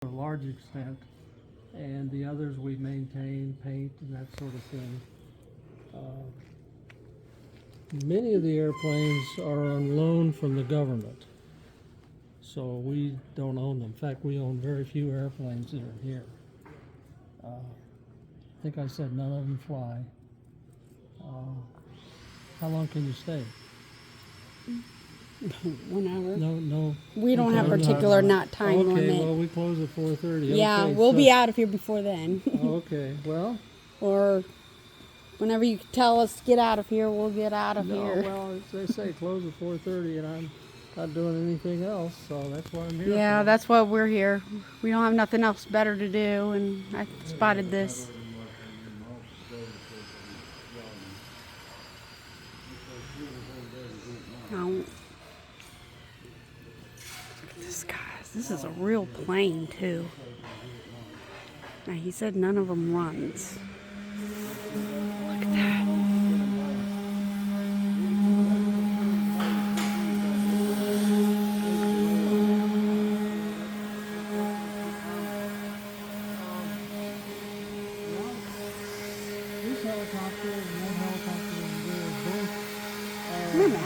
to a large extent, and the others we maintain, paint, and that sort of thing. Many of the airplanes are on loan from the government, so we don't own them. In fact, we own very few airplanes that are here. I think I said none of them fly. How long can you stay? 1 hour. No. We don't have a particular time limit. Okay, well, we close at 4:30. Yeah, Okay, we'll so- be out of here before then. Okay, well. Or whenever you tell us to get out of here, we'll get out of here. Well, as they say, close at 4:30, and I'm not doing anything else, so that's why I'm here. Yeah, that's why we're here. We don't have nothing else better to do, and I spotted this. Now, look at this, guys. This is a real plane, too. Now, he said none of them runs. Look at that. This helicopter and that helicopter and both Come on now.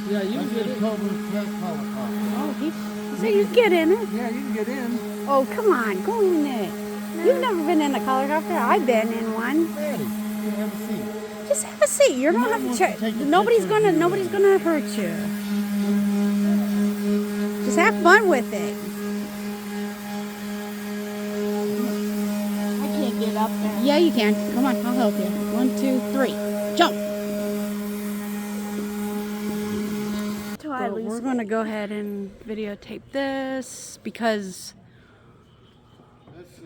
Yeah, you can get it. Oh, he said you get in it. Yeah, you can get in. Oh, come on, go in it. You've never been in a helicopter. I've been in one. Daddy, you have a seat. Just have a seat. You don't have to check. Nobody's gonna hurt you. Just have fun with it. I can't get up there. Yeah, you can. Come on, I'll help you. 1, 2, 3, jump. But we're gonna go ahead and videotape this because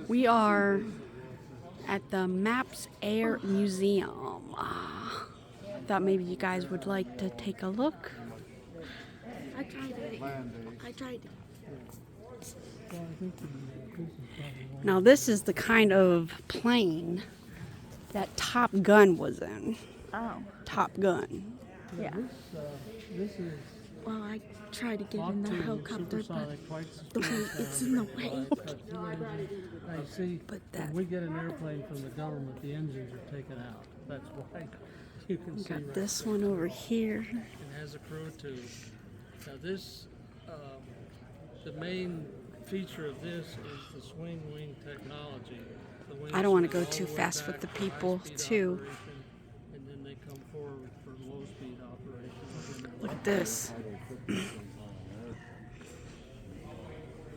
we are at the Maps Air Museum. I thought maybe you guys would like to take a look. I tried it. I tried it. Now this is the kind of plane that Top Gun was in. Oh. Top Gun. Yeah. This is Well, I tried to get in the Mach 2 helicopter, supersonic flight but the way it's in the way. I see, But when that- we get an airplane from the government, the engines are taken out. That's why you can see Got right this one over here. there. It has a crew tube. Now this, the main feature of this is the swing wing technology. The wings I don't want to swing go all too the way fast back with the for people, high-speed too. operation, and then they come forward for low speed operation. Look at this.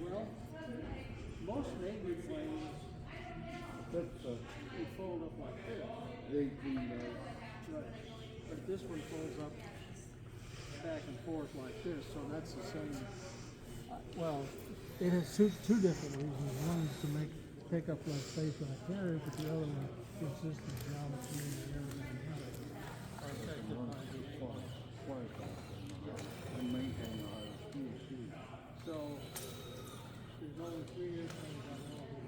Well, most Navy planes they fold up like this. Right. But this one folds up back and forth like this, so that's the same. Well, it has two different reasons. One is to take up less space on a carrier, but the other one is just the geometry and the aerodynamics are affected by this fall. So there's only 3 airplanes on all the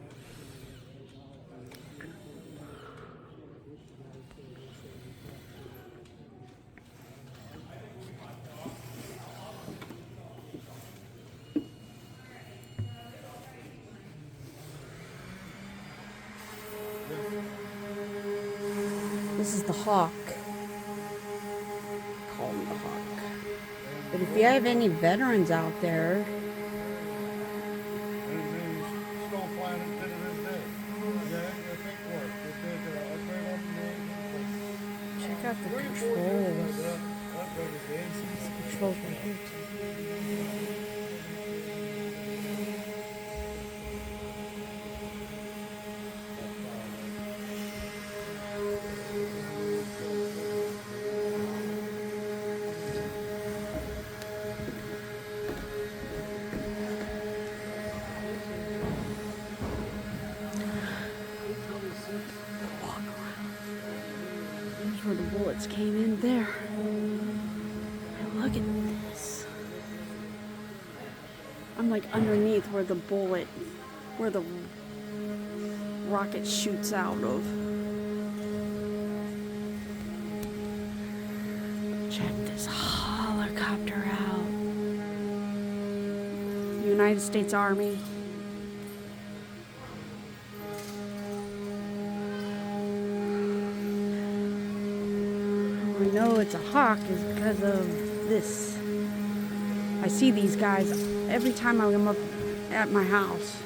This is the Hawk. Call me the Hawk. But if you have any veterans out there, check out the controls. Controls right here too. Here's where the bullets came in there. And look at this. I'm like underneath where the bullet, where the rocket shoots out of. Check this helicopter United States Army. I know it's a hawk is because of this. I see these guys every time I come up at my house.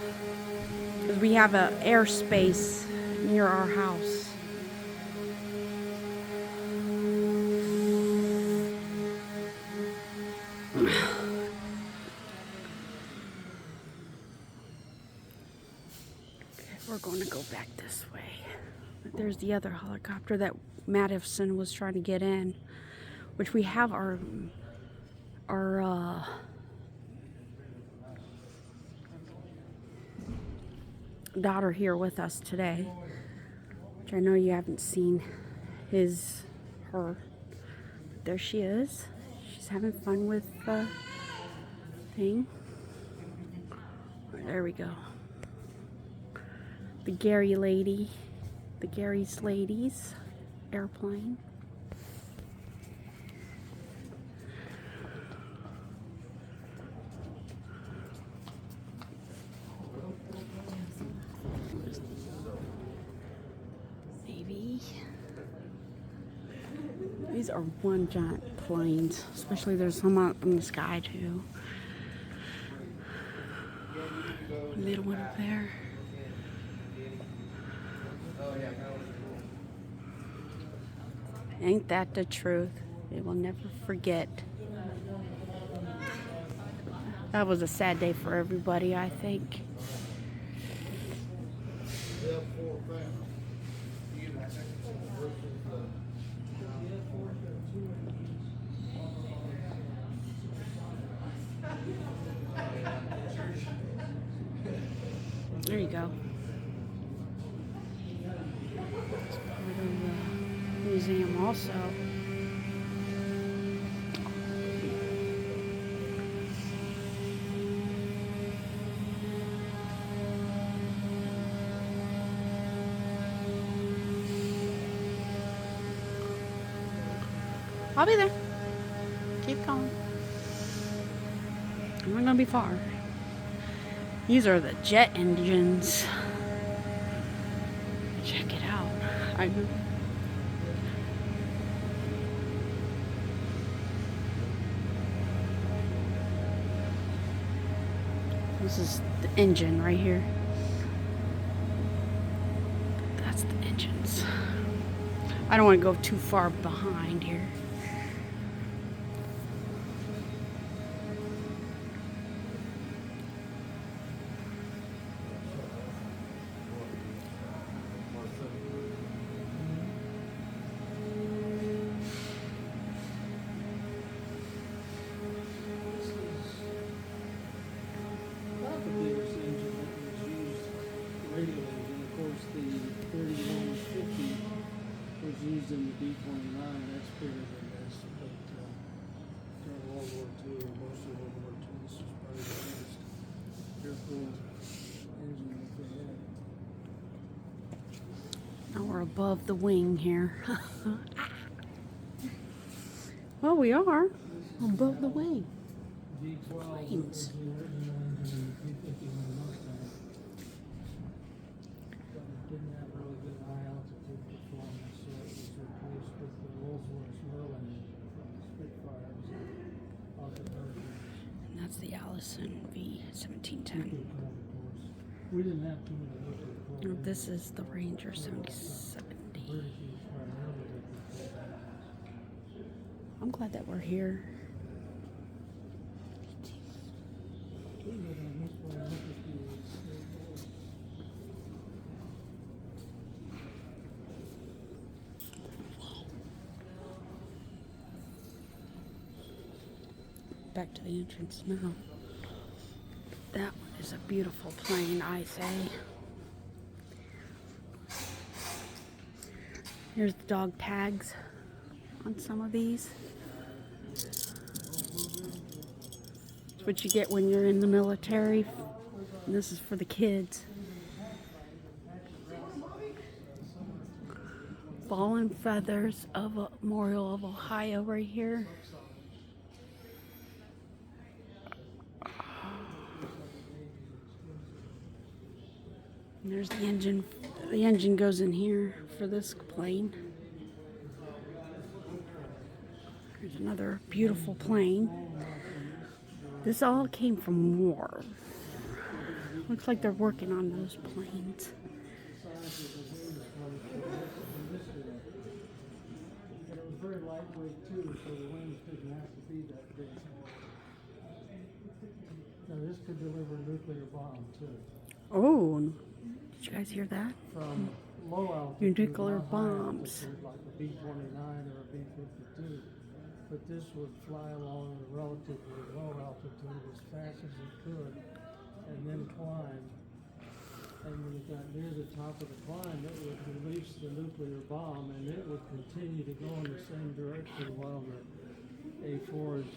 Because we have an airspace near our house. We're going to go back this way. But there's the other helicopter that Madison was trying to get in, which we have our daughter here with us today, which I know you haven't seen her. But there she is. She's having fun with the thing. There we go. The Gary's ladies airplane. Maybe. These are one giant planes, especially there's some up in the sky too. Little one up there. Ain't that the truth? They will never forget. That was a sad day for everybody, I think. There you go. It's part of the museum also. I'll be there. Keep going. I'm not gonna be far. These are the jet engines. Check it out. This is the engine right here. That's the engines. I don't want to go too far behind here. Used in the B-29, that's bigger than this, but during World War II, or most of World War II, this was probably the biggest airfield engine that they had. Now we're above the wing here. Well, we are above the wing. Planes. Didn't have really good high altitude performance, so it was replaced with the Rolls-Royce Merlin from the Spitfires off the Pershing. And that's the Allison V1710. We didn't have too many looked at. This is the Ranger 7070. I'm glad that we're here. Back to the entrance now. That one is a beautiful plane, I say. Here's the dog tags on some of these. It's what you get when you're in the military. And this is for the kids. Fallen Feathers of Memorial of Ohio right here. And there's the engine. The engine goes in here for this plane. There's another beautiful plane. This all came from war. Looks like they're working on those planes. And it was very lightweight too, so the wings didn't have to be that big. Now this could deliver a nuclear bomb too. Oh, did you guys hear that? From low altitude, Nuclear not high bombs. altitude, like a B-29 or a B-52. But this would fly along at a relatively low altitude as fast as it could, and then climb. And when it got near the top of the climb, it would release the nuclear bomb, and it would continue to go in the same direction while the A4 is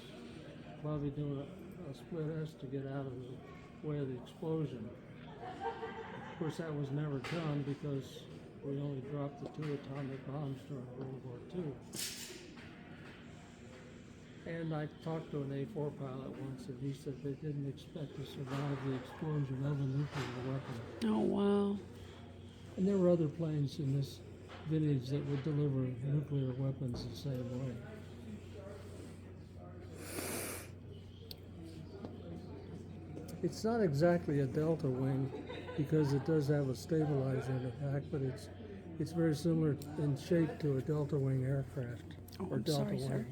probably doing a split S to get out of the way of the explosion. Of course, that was never done because we only dropped the 2 atomic bombs during World War II. And I talked to an A4 pilot once, and he said they didn't expect to survive the explosion of a nuclear weapon. Oh, wow. And there were other planes in this village that would deliver nuclear weapons the same way. It's not exactly a delta wing because it does have a stabilizer in the back, but it's very similar in shape to a delta wing aircraft or I'm delta sorry, wing. sir.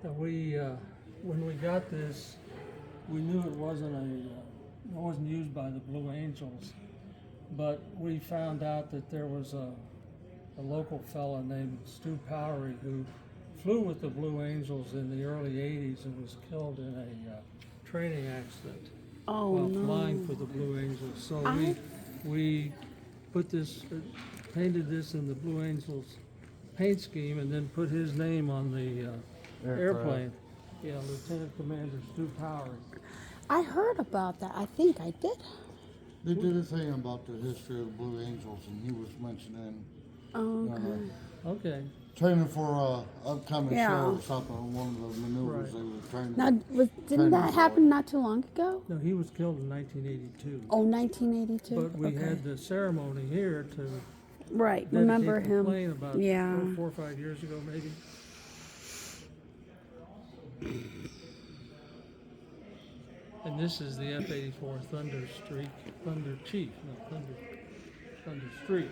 Now when we got this, we knew it wasn't used by the Blue Angels, but we found out that there was a local fella named Stu Powery who flew with the Blue Angels in the early 80s and was killed in a training accident while flying for the Blue Angels. So we put this, painted this in the Blue Angels paint scheme, and then put his name on the airplane. Yeah, Lieutenant Commander Stu Powery. I heard about that. I think I did. They did a thing about the history of the Blue Angels, and he was mentioning Oh, okay. Okay. training for upcoming Yeah. show or something. One of the maneuvers Right. they were training. Now, didn't Training that for happen it. not too long ago? No, he was killed in 1982. Oh, 1982? But we okay. had the ceremony here to Right, dedicate remember the him. plane about Yeah. 4 or 5 years ago, maybe. And this is the F-84 Thunder Chief, no, Thunder Streak.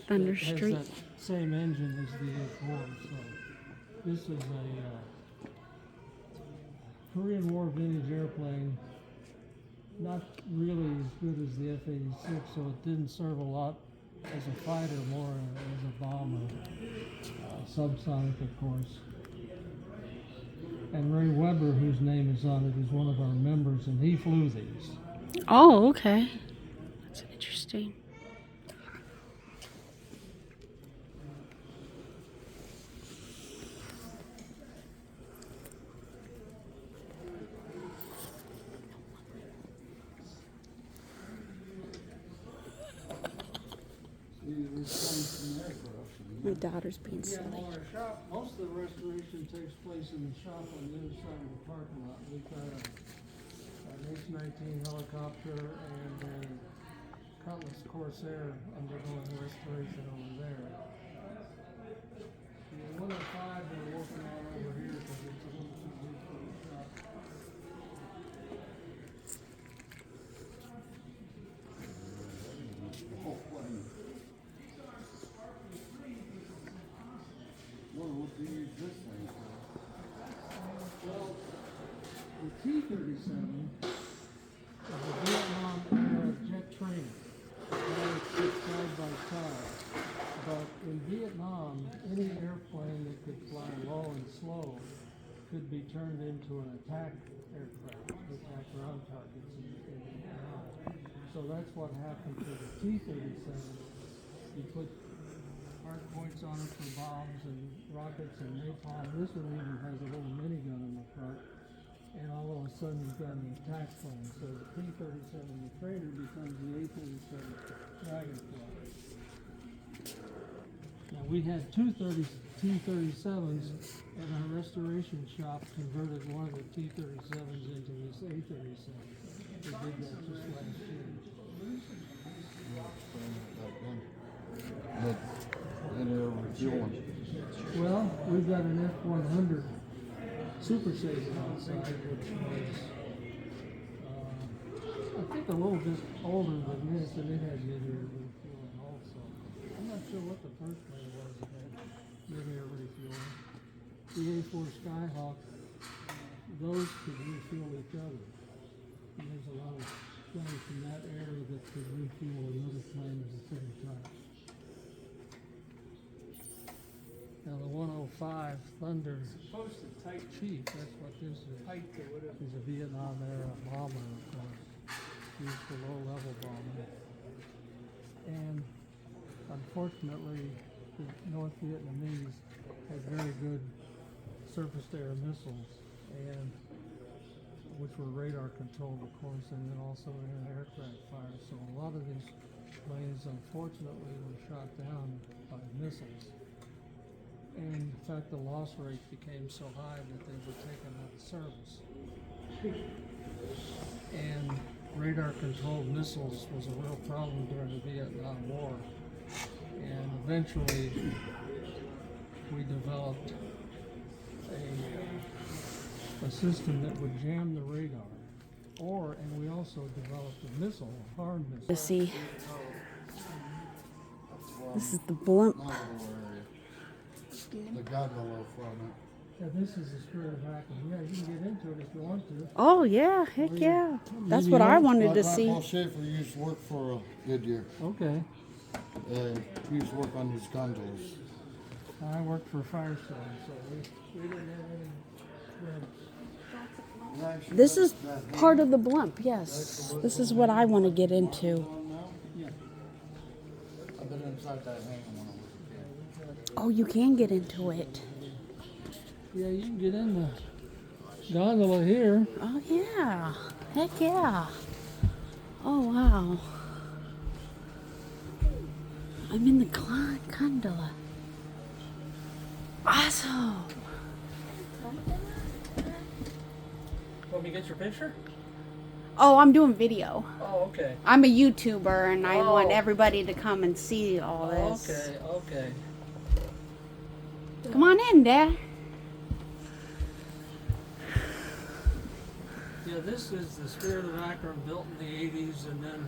Thunder It Street. has that same engine as the A4, so this is a Korean War vintage airplane. Not really as good as the F-86, so it didn't serve a lot as a fighter, more as a bomber. Subsonic, of course. And Ray Weber, whose name is on it, is one of our members, and he flew these. Oh, okay. That's interesting. My daughter's being Yeah, silly. well, our shop, most of the restoration takes place in the shop on the other side of the parking lot. We've got an H-19 helicopter and a Cutlass Corsair undergoing restoration over there. The 105 we're working on over here because it's a little too big for the shop. What do you use this thing for? Well, the T-37 is a Vietnam era jet trainer. Now it's just side by side. But in Vietnam, any airplane that could fly low and slow could be turned into an attack aircraft, attack ground targets in Vietnam. So that's what happened to the T-37. You put hard points on it for bombs and rockets and napalm. This one even has a little minigun in the front. And all of a sudden you've got an attack plane. So the T-37, the trainer, becomes the A-37 Dragonfly. Now, we had two T-37s, and our restoration shop converted one of the T-37s into this A-37. They did that just last year. But they're refueling. Well, we've got an F-100 Super Saver outside, which was, I think a little bit older than this, and it had mid-air refueling also. I'm not sure what the first plane was that had mid-air refueling. The A4 Skyhawk, those could refuel each other. And there's a lot of planes from that area that could refuel another plane at the same time. Now the 105 Thunder Chief, that's what this is. Is a Vietnam era bomber, of course. Used for low-level bombing. And unfortunately, the North Vietnamese had very good surface-to-air missiles, and which were radar controlled, of course, and then also aircraft fire. So a lot of these planes, unfortunately, were shot down by missiles. And in fact, the loss rate became so high that they were taken out of service. And radar-controlled missiles was a real problem during the Vietnam War. And eventually, we developed a system that would jam the radar. And we also developed a missile, a hard missile. To see. This is the blimp. The gondola from it. Yeah, this is the Spirit of Akron. Yeah, you can get into it if you want to. Oh yeah, heck yeah. That's what I wanted to see. Paul Schaefer used to work for Goodyear. Okay. He used to work on these gondolas. I worked for Firestone, so we didn't have any. This is part of the blimp, yes. This is what I want to get into. Yeah. I've been inside that hangar when I was a kid. Oh, you can get into it. Yeah, you can get in the gondola here. Oh yeah, heck yeah. Oh wow. I'm in the gondola. Awesome. Want me to get your picture? Oh, I'm doing video. Oh, okay. I'm a YouTuber and I want Oh. everybody to come and see all this. Okay. Come on in, Dad. Yeah, this is the Spirit of Akron, built in the 80s, and then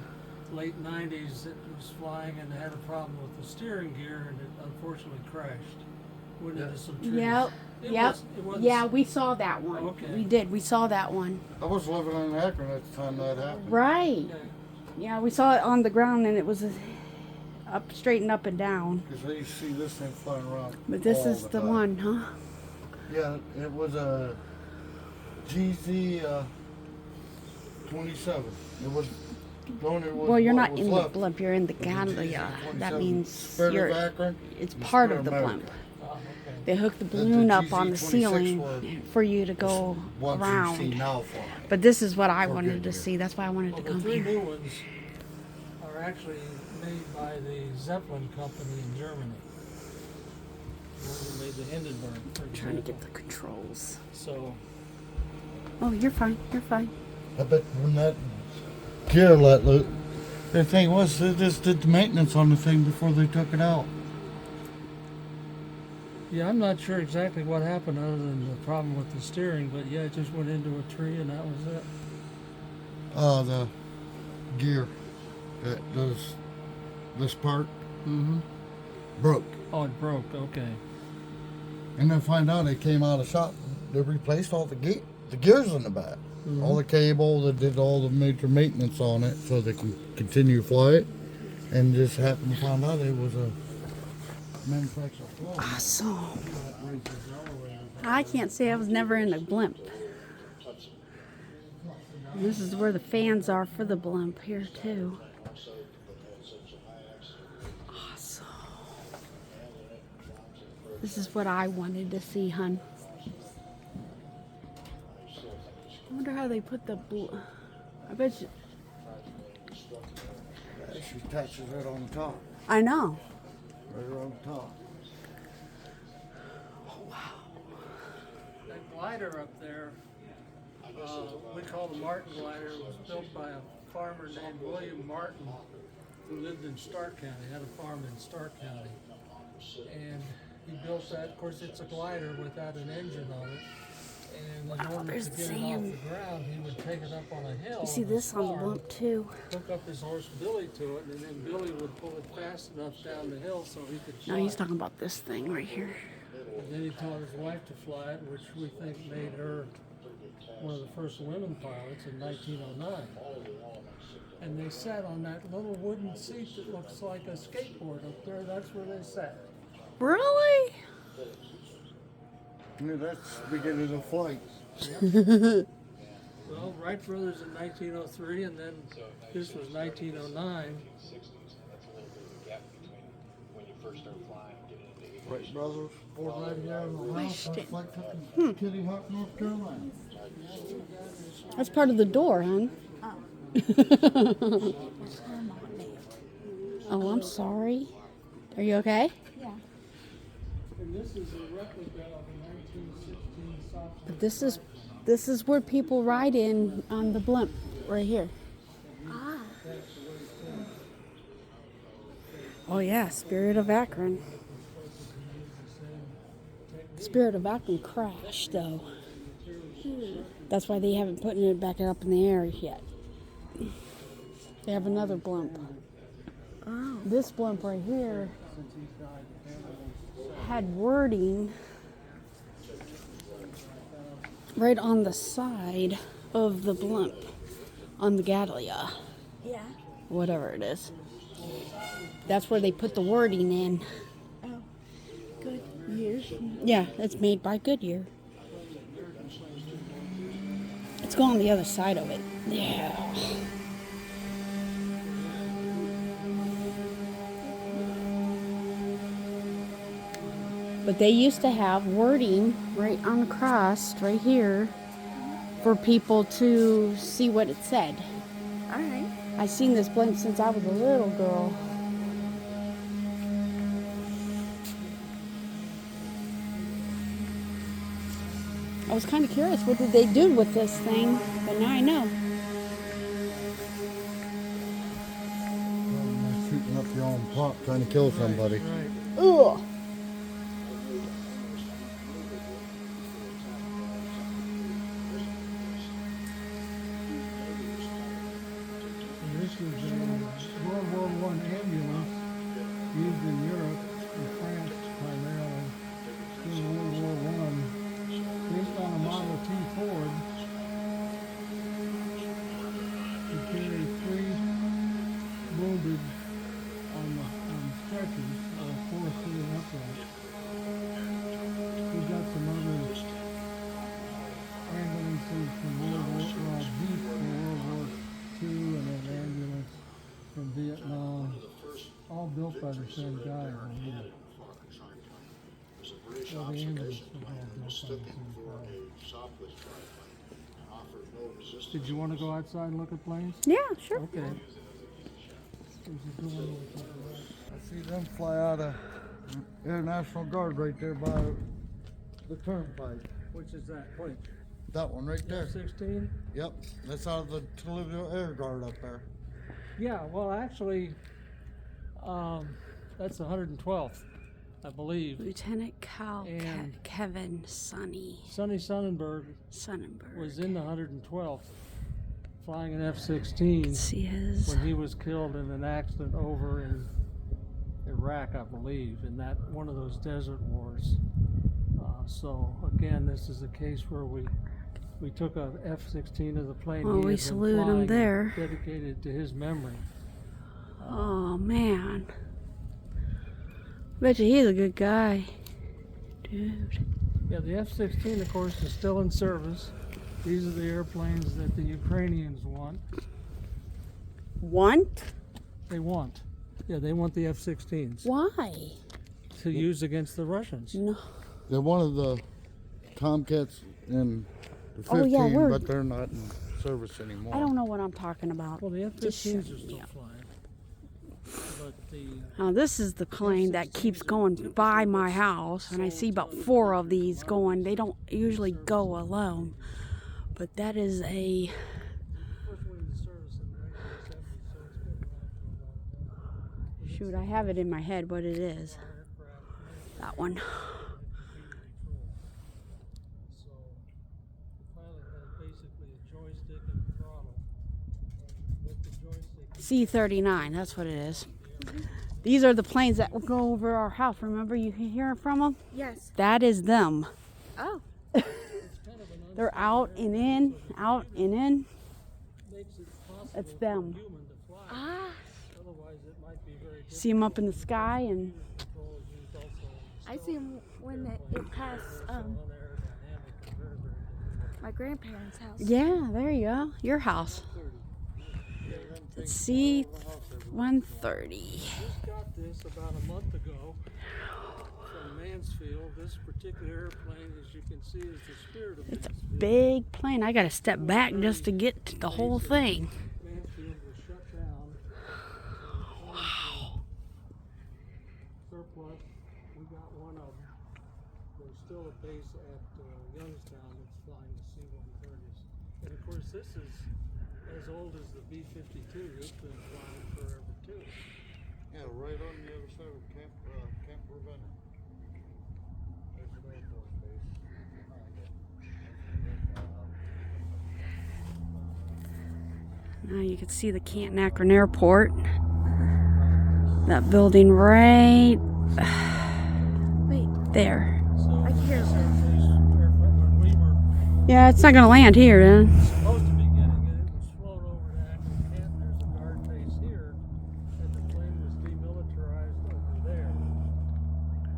late 90s it was flying and had a problem with the steering gear, and it unfortunately crashed. Went into some trees. Yep. It Yep. wasn't- Yeah, we saw that one. Okay. We did. We saw that one. I was living in Akron at the time that happened. Right. Okay. Yeah, we saw it on the ground and it was up, straight and up and down. Because I used to see this thing flying around. But this all is the time. one, huh? Yeah, it was a GZ 27. It was. Well, you're not in the blimp. You're in the gondola. That means Spirit you're. of Akron. It's and part Spirit of the America. blimp. Oh, okay. They hook the The balloon up on the GZ-26 ceiling were for you to go Ones you see around. now flying. But this is what I For wanted to Goodyear. see. That's why I wanted Well, to the come three here. new ones are actually made by the Zeppelin company in Germany. The one that made the Hindenburg, for I'm trying to example. get the controls. So, Oh, you're fine. You're fine. I bet when that gear let loose, the thing was they just did the maintenance on the thing before they took it out. yeah, I'm not sure exactly what happened other than the problem with the steering, but yeah, it just went into a tree and that was it. The gear that does this part Mm-hmm. broke. Oh, it broke. Okay. And then find out it came out of shop. They replaced all the gears in the back. Mhm. All the cable, they did all the major maintenance on it so they can continue to fly it. And just happened to find out it was a manufacturer flaw. Awesome. I can't say I was never in a blimp. This is where the fans are for the blimp here too. Awesome. This is what I wanted to see, hun. I wonder how they put the I bet you. She attaches it on the top. I know. Right on top. glider up there, we call the Martin glider. It was built by a farmer named William Martin, who lived in Stark County, had a farm in Stark County. And he built that. Of course, it's a glider without an engine on it. And in order there's to get it off the ground, he would take it up on a hill. You see in this his on the farm, bump too. hook up his horse Billy to it, and then Billy would pull it fast enough down the hill so he could fly. No, he's talking about this thing right here. And then he taught his wife to fly it, which we think made her one of the first women pilots in 1909. And they sat on that little wooden seat that looks like a skateboard up there. That's where they sat. Really? Yeah, that's the beginning of flight. Well, Wright brothers in 1903, and then this was 1909. Wright brothers, born right here in the house, Question. like fucking Kitty Hawk, North Carolina. That's part of the door, hon. Oh, I'm sorry. Are you okay? Yeah. And this is a replica of a 1916 soft. But this is where people ride in on the blimp right here. Ah. Oh yeah, Spirit of Akron. Spirit of Akron crashed though. That's why they haven't put it back up in the air yet. They have another blimp. Oh. This blimp right here had wording right on the side of the blimp on the Gallia, Yeah. whatever it is. That's where they put the wording in. Oh. Good years. Yeah, it's made by Goodyear. Let's go on the other side of it. Yeah. But they used to have wording right on the cross, right here, for people to see what it said. All right. I've seen this blimp since I was a little girl. I was kind of curious, what did they do with this thing? But now I know. Shooting up your own pop, trying to kill somebody. Right. Ugh. And this is a World War I ambulance used in Europe and France primarily during World War I. Based on a Model T Ford, to carry 3 wounded on stretchers or 4 sitting upright. We've got some other ambulances from World War Jeep from World War II, and an ambulance from Vietnam, all built by the same guy. Well, the ambulance was all built by the same guy. Did you want to go outside and look at planes? Yeah, sure. Okay. I see them fly out of Air National Guard right there by the turnpike. Which is that plane? That one right there. F-16? Yep, that's out of the Toledo Air Guard up there. Yeah, well, actually, that's the 112th, I believe. Lieutenant Cal And- Kevin Sonny Sonny Sonnenberg Sonnenberg. was in the 112th, flying an F-16 See his. when he was killed in an accident over in Iraq, I believe, in that one of those desert wars. So again, this is a case where we took a F-16 as a plane. Well, he we had been salute him flying, there. dedicated to his memory. Oh man. Bet you he's a good guy. Dude. Yeah, the F-16, of course, is still in service. These are the airplanes that the Ukrainians want. Want? They want. Yeah, they want the F-16s Why? to use against the Russians. No. They're one of the Tomcats in the 15, Oh, yeah, we're- but they're not in service anymore. I don't know what I'm talking about. Well, the Just F-15s shut are me still up. flying. But the Now this is the plane that keeps going by my house, and I see about 4 of these going. They don't usually go alone, but that is a first went into service in 1970, so it's been around for a long time. shoot. I have it in my head what it is. Our aircraft That one. had computer control. So the pilot had basically a joystick and a throttle. With the joystick, C-39. That's what it is. These are the planes that will go over our house. Remember, you can hear from them. Yes. That is them. Oh. it's kind of an They're out and in, out and in. makes it possible That's for a them. human to fly. Ah. Otherwise, it might be very difficult. See them up in the sky, and Control is used also in I see him when it passed unaerodynamic and very, very difficult. my grandparents' house. yeah, there you go. Your house. It's C-130. Just got this about a month ago from Mansfield. This particular airplane, as you can see, is the spirit of It's a Mansfield. big plane. I got to step back just to get to the whole thing. Mansfield was shut down. Wow. Surplus. We got one of them. There's still a base at Youngstown that's flying the C-130s. And of course, this is as old as the B-52. It's been flying forever too. Yeah, right on the other side of Camp Ravenna. There's an Air Force base behind it. Now you can see the Canton Akron Airport. That building right Wait, there. So I can hear it. when we were Yeah, it's not going to land here then. supposed to be getting it, it was flown over to Akron Canton. There's a guard base here, and the plane was demilitarized over there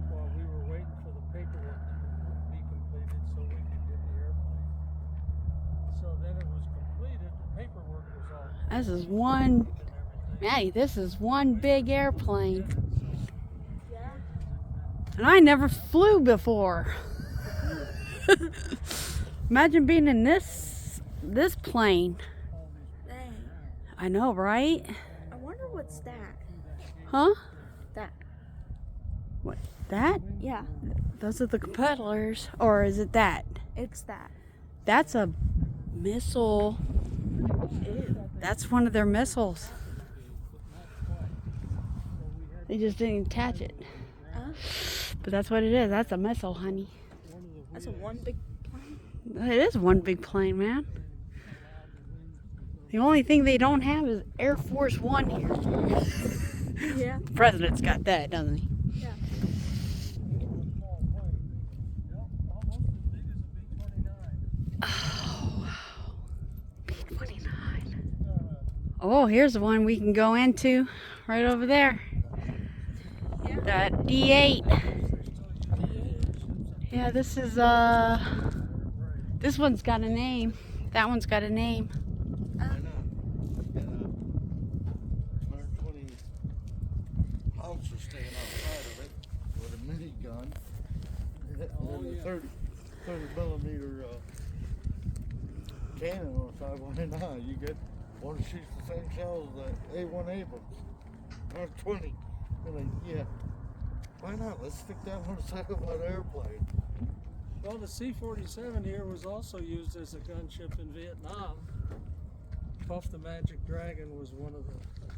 while we were waiting for the paperwork to be completed so we could get the airplane. So then it was completed, the paperwork was all This is one, and everything. hey, this is one big airplane. Yeah. And I never flew before. Imagine being in this plane. Dang. I know, right? I wonder what's that. Huh? That. What? That? Yeah. Those are the propellers. Or is it that? It's that. That's a missile. Ew. That's one of their missiles. They just didn't attach it. But that's what it is. That's a missile, honey. That's a one big plane. It is one big plane, man. The only thing they don't have is Air Force One here. Yeah. The president's got that, doesn't he? Yeah. Almost as big as a B-29. Oh, wow. B-29. Oh, here's the one we can go into right over there. Yeah. That D8. Yeah, this is, this one's got a name. That one's got a name. I know. And 120 Hawks are staying outside of it with a minigun. And a 30 millimeter cannon on the side. Well, now you get one that shoots the same shells as the A1 Abrams. 120. And like, yeah. Why not? Let's stick that on the side of an airplane. Well, the C-47 here was also used as a gunship in Vietnam. Puff the Magic Dragon was one of the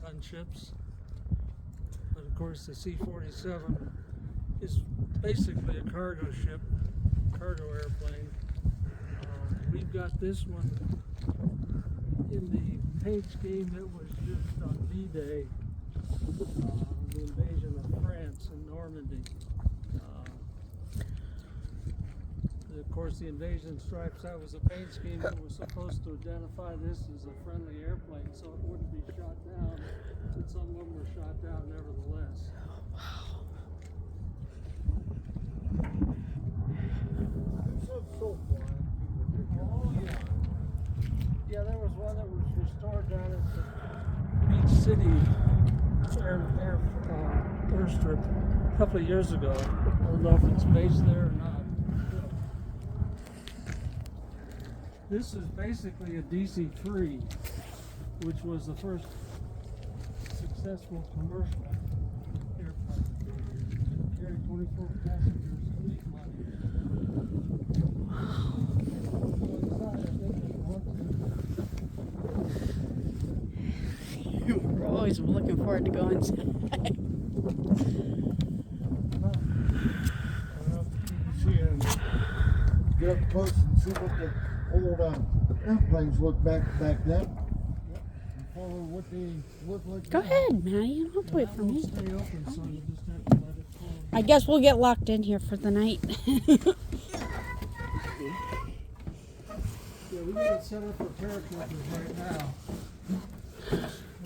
gunships. But of course, the C-47 is basically a cargo ship, cargo airplane. We've got this one in the paint scheme that was used on D-Day, the invasion of France and Normandy. Of course, the invasion stripes, that was a paint scheme that was supposed to identify this as a friendly airplane so it wouldn't be shot down, but some of them were shot down nevertheless. Yeah, there was one that was restored down at the Beach City airstrip a couple of years ago. I don't know if it's based there or not. This is basically a DC-3, which was the first successful commercial airplane. Carry 24 passengers a week. We're always looking forward to going inside. Get up close and see what the old airplanes look back then. And follow what they look like. Go now. ahead, Maddie. You don't have to wait for me. Stay open, so you just have to let it close. I guess we'll get locked in here for the night. Yeah, we got it set up for paratroopers right now.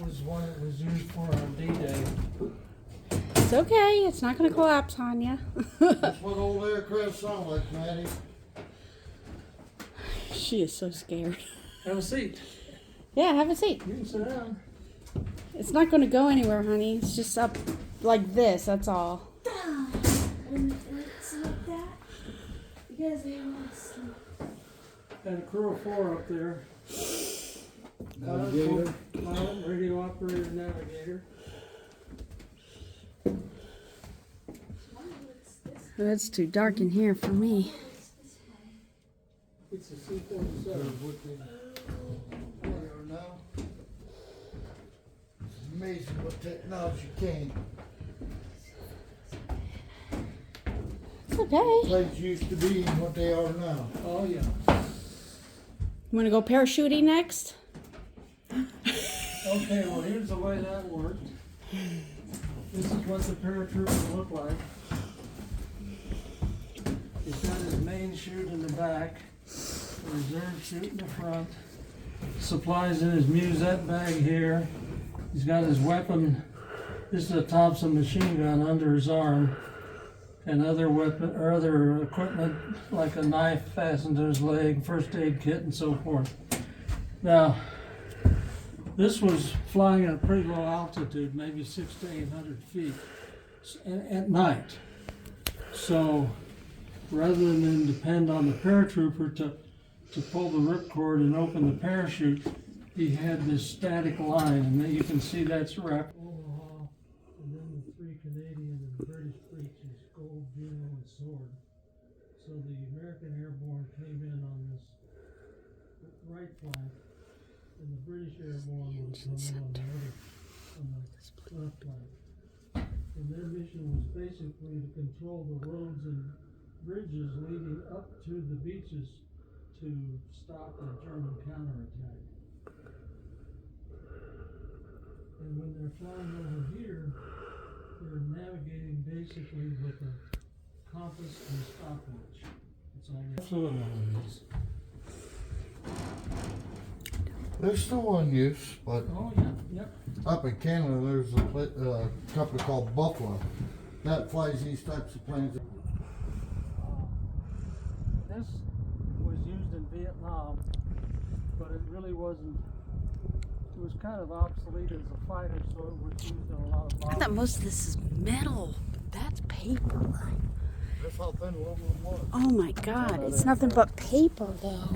Was one that was used for on D-Day. It's okay. It's not going to collapse on you. That's what old aircraft sound like, Maddie. She is so scared. Have a seat. Yeah, have a seat. You can sit down. It's not going to go anywhere, honey. It's just up like this. That's all. And it's like that because they want to sleep. Got a crew of 4 up there. Navigator. Pilot, radio operator, navigator. It's too dark in here for me. It's a C-47. It's amazing what technology can. It's okay. Planes used to be and what they are now. Oh, yeah. You want to go parachuting next? Okay, well, here's the way that worked. This is what the paratrooper looked like. He's got his main chute in the back, a reserve chute in the front, supplies in his musette bag here. He's got his weapon, this is a Thompson machine gun under his arm, and other weapon or other equipment like a knife fastened to his leg, first aid kit, and so forth. Now, this was flying at a pretty low altitude, maybe 600 to 800 feet at night. So rather than depend on the paratrooper to pull the ripcord and open the parachute, he had this static line, and then you can see that's wrapped. Omaha, and then the 3 Canadian and British breeches, Gold, Juno, and Sword. So the American Airborne came in on this right flank, and the British Airborne was coming on the left flank. And their mission was basically to control the roads and bridges leading up to the beaches to stop the German counterattack. And when they're flying over here, they're navigating basically with a compass and stopwatch. That's all they fluid on these. They're still in use, but Oh, yeah, yep. up in Canada there's a company called Buffalo that flies these types of planes. This was used in Vietnam, but it really wasn't. It was kind of obsolete as a fighter, so it was used in a lot of I thought most of this is metal. That's paper. That's how thin aluminum was. Oh my God, it's nothing but paper though.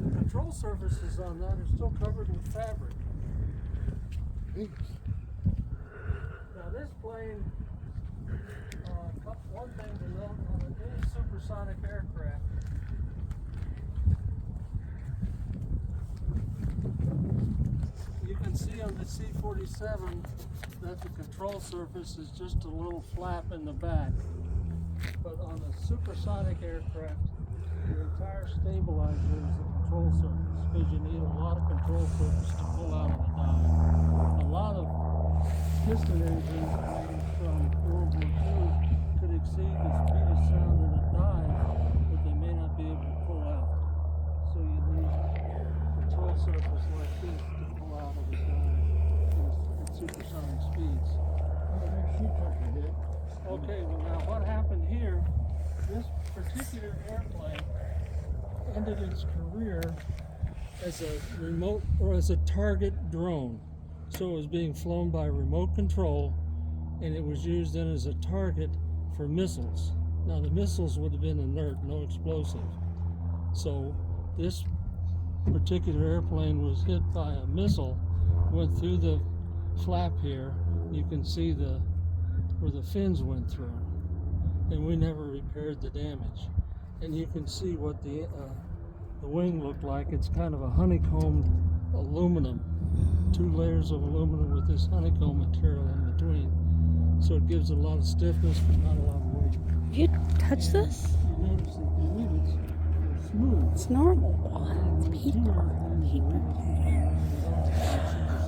the control surfaces on that are still covered with fabric. Now this plane, one thing to note on any supersonic aircraft, you can see on the C-47 that the control surface is just a little flap in the back. But on a supersonic aircraft, your entire stabilizer is the control surface, because you need a lot of control surface to pull out of the dive. A lot of piston engines made from World War II could exceed the speed of sound in a dive, but they may not be able to pull out. So you need control surface like this to pull out of the dive at supersonic speeds. Okay, well now what happened here, this particular airplane ended its career as a remote or as a target drone. So it was being flown by remote control, and it was used then as a target for missiles. Now the missiles would have been inert, no explosive. So this particular airplane was hit by a missile, went through the flap here, you can see where the fins went through, and we never repaired the damage. And you can see what the wing looked like. It's kind of a honeycombed aluminum, 2 layers of aluminum with this honeycomb material in between. So it gives it a lot of stiffness but not a lot of weight. You touch this? You notice that the leaves are smooth. It's normal. It's paper. Paper.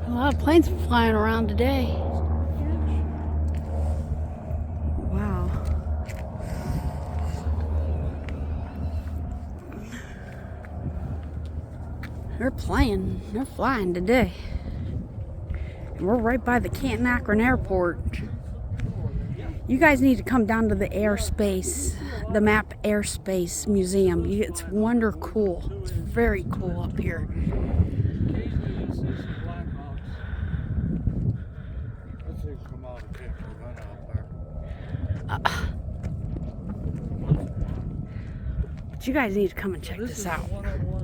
A lot of planes flying around today. Wow. They're flying today. And we're right by the Canton Akron Airport. You guys need to come down to the airspace, the MAP Airspace Museum. It's wonder cool. It's very cool up here. Occasionally you see some Black Hawks. Let's see, come out of camp, run out there. But you guys need to come and check this out.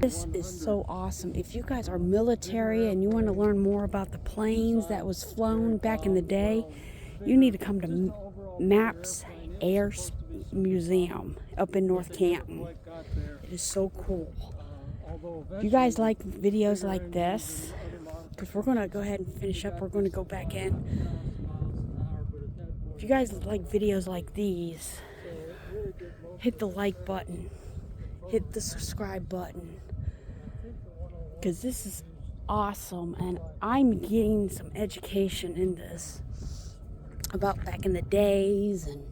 This is so awesome. If you guys are military and you want to learn more about the planes that was flown back in the day, you need to come to MAP's Air Museum up in North Canton. It is so cool. If you guys like videos like this, because we're going to go ahead and finish up, we're going to go back in. If you guys like videos like these, hit the like button, hit the subscribe button, because this is awesome, and I'm getting some education in this about back in the days and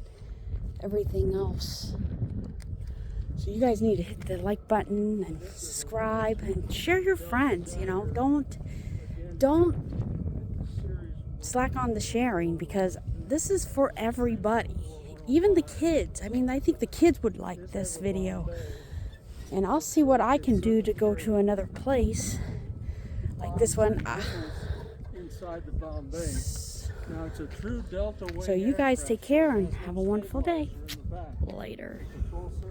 everything else. So you guys need to hit the like button and subscribe and share your friends, you know. Don't slack on the sharing, because this is for everybody, even the kids. I mean, I think the kids would like this video. And I'll see what I can do to go to another place like this one. Inside the Bombay. Now it's a true Delta wing. So you guys take care and have a wonderful day. Later.